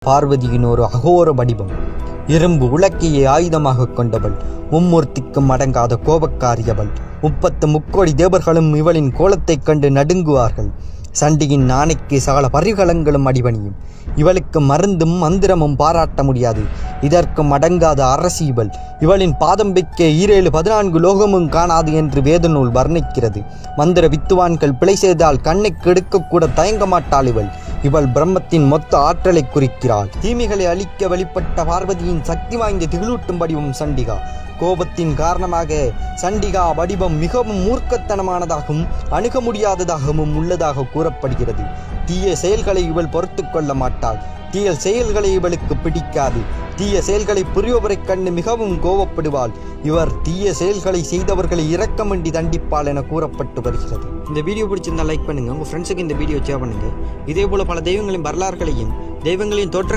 பார்வதியின் ஒரு அகோர வடிவம். இரும்பு உலக்கையை ஆயுதமாக கொண்டவள், மும்மூர்த்திக்கும் அடங்காத கோபக்காரியவள். 30 முக்கோடி தேவர்களும் இவளின் கோலத்தைக் கண்டு நடுங்குவார்கள். சண்டியின் ஆணைக்கு சகல பரிகலங்களும் அடிபணியும். இவளுக்கு மருந்தும் மந்திரமும் பாராட்ட முடியாது. இதற்கும் அடங்காத அரசி இவள். இவளின் பாதம் வைக்க 14 லோகமும் காணாது என்று வேத நூல் வர்ணிக்கிறது. மந்திர வித்துவான்கள் பிழை செய்தால் கண்ணை கெடுக்கக்கூட தயங்க மாட்டாள் இவள். இவள் பிரம்மத்தின் மொத்த ஆற்றலை குறிக்கிறாள். தீமைகளை அழிக்க வெளிப்பட்ட பார்வதியின் சக்தி வாய்ந்த திகிலூட்டும் வடிவம் சண்டிகா. கோபத்தின் காரணமாக சண்டிகா வடிவம் மிகவும் மூர்க்கத்தனமானதாகவும் அணுக முடியாததாகவும் உள்ளதாக கூறப்படுகிறது. தீய செயல்களை இவள் பொறுத்து கொள்ள மாட்டாள். தீய செயல்களை இவளுக்கு பிடிக்காது. தீய செயல்களை புரிபவரை கண்டு மிகவும் கோபப்படுவாள். இவர் தீய செயல்களை செய்தவர்களை இரக்கமின்றி தண்டிப்பாள் என கூறப்பட்டு வருகிறது. இந்த வீடியோ பிடிச்சிருந்தா லைக் பண்ணுங்க, உங்க ஃப்ரெண்ட்ஸுக்கு இந்த வீடியோ ஷேர் பண்ணுங்க. இதே போல பல தெய்வங்களின் வரலாறுகளையும் தெய்வங்களின் தோற்றங்கள்